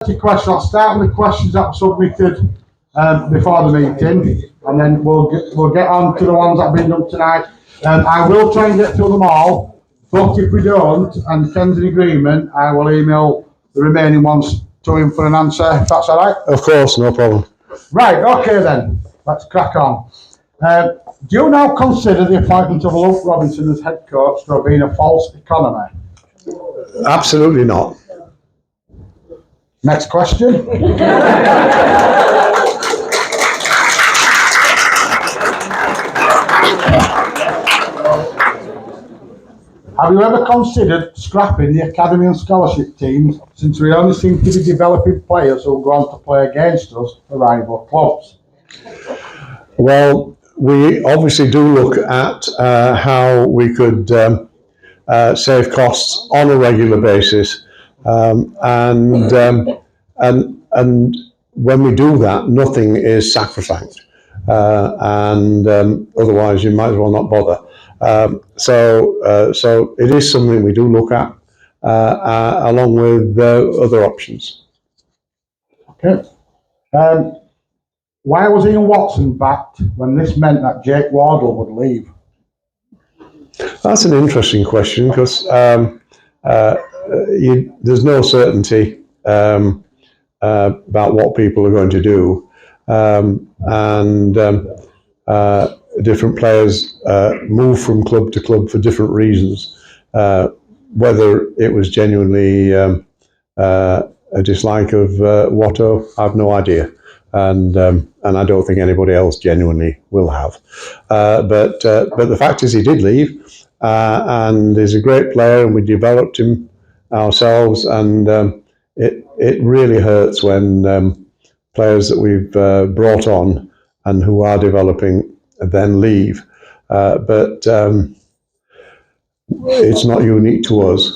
Question. I'll start with the questions that were submitted before the meeting, and then we'll get on to the ones that have been done tonight. I will try and get through them all, but if we don't, and Ken's in agreement, I will email the remaining ones to him for an answer, if that's all right. Of course, no problem. Right, okay then, let's crack on. Do you now consider the appointment of Luke Robinson as head coach to have been a false economy? Absolutely not. Next question. Have you ever considered scrapping the academy and scholarship teams, since we only seem to be developing players who go on to play against us for rival clubs? Well, we obviously do look at how we could save costs on a regular basis, and when we do that, nothing is sacrosanct, and otherwise you might as well not bother. So it is something we do look at, along with other options. Okay. Why was Ian Watson backed when this meant that Jake Wardle would leave? That's an interesting question, because there's no certainty about what people are going to do, and different players move from club to club for different reasons. Whether it was genuinely a dislike of Watto, I have no idea, and I don't think anybody else genuinely will have. But the fact is, he did leave, and he's a great player, and we developed him ourselves, and it really hurts when players that we've brought on and who are developing then leave. But it's not unique to us.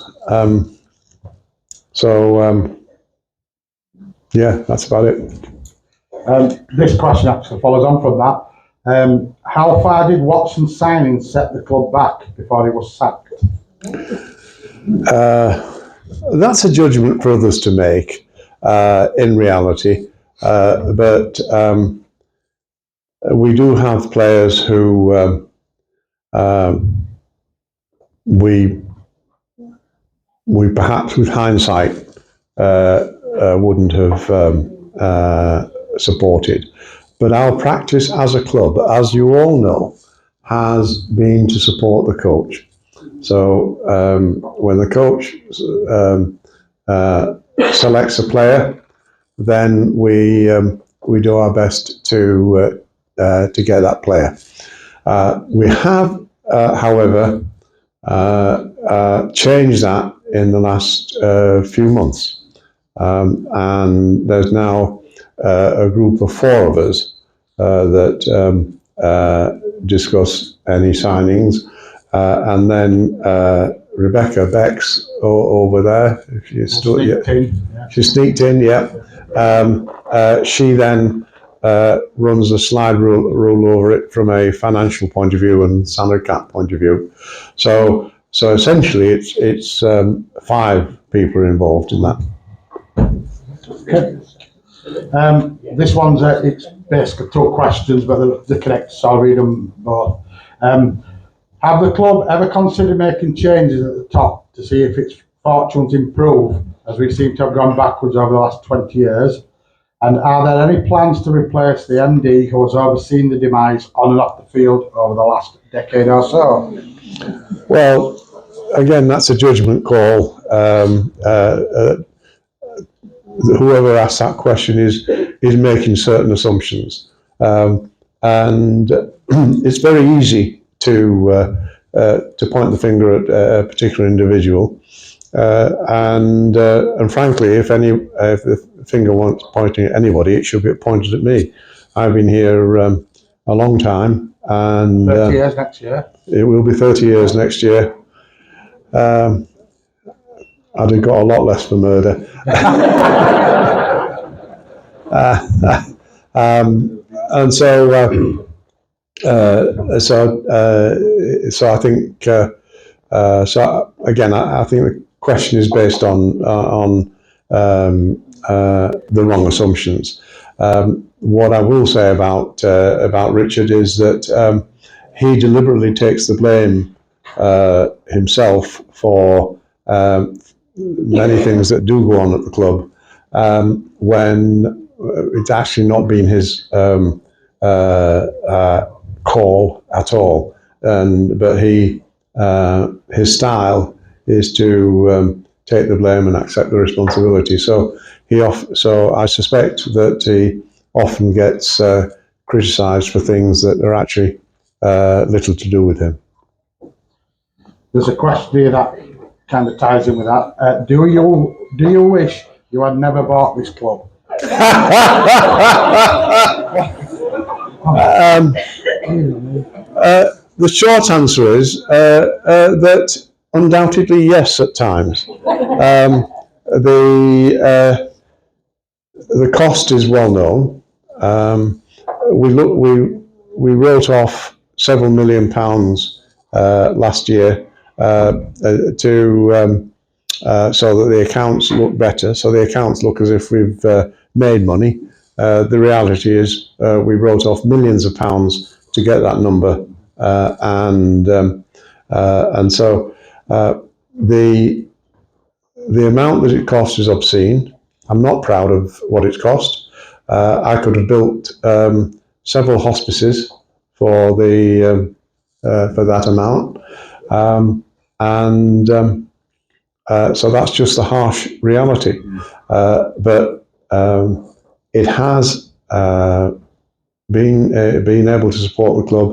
Yeah, that's about it. This question actually follows on from that. How far did Watson's signing set the club back before he was sacked? That's a judgment for others to make, in reality. But we do have players who we perhaps, with hindsight, wouldn't have supported. But our practice as a club, as you all know, has been to support the coach. So when the coach selects a player, then we do our best to get that player. We have, however, changed that in the last few months, and there's now a group of 4 of us that discuss any signings, and then Rebecca Beck's over there. If you she sneaked in, yeah. She then runs a slide rule over it from a financial point of view and salary cap point of view. So essentially, it's 5 people are involved in that. Okay. This one's it's basically 2 questions, but they're connected, so I'll read them both. Have the club ever considered making changes at the top to see if its fortunes improve, as we seem to have gone backwards over the last 20 years? And are there any plans to replace the MD who has overseen the demise on and off the field over the last decade or so? Well, again, that's a judgment call. Whoever asks that question is making certain assumptions, and it's very easy to point the finger at a particular individual, and frankly, if the finger wants pointing at anybody, it should be pointed at me. I've been here a long time, and 30 years next year. It will be 30 years next year. I'd have got a lot less for murder. And so I think. So again, I think the question is based on the wrong assumptions. What I will say about Richard is that he deliberately takes the blame himself for many things that do go on at the club, when it's actually not been his call at all. But his style is to take the blame and accept the responsibility. So I suspect that he often gets criticised for things that are actually little to do with him. There's a question here that kind of ties in with that. Do you wish you had never bought this club? The short answer is that undoubtedly yes, at times. The cost is well known. We wrote off several £1 million last year so that the accounts look better. So the accounts look as if we've made money. The reality is we wrote off millions of pounds to get that number, and so the amount that it cost is obscene. I'm not proud of what it's cost. I could have built several hospices for that amount, so that's just the harsh reality. But it has been able to support the club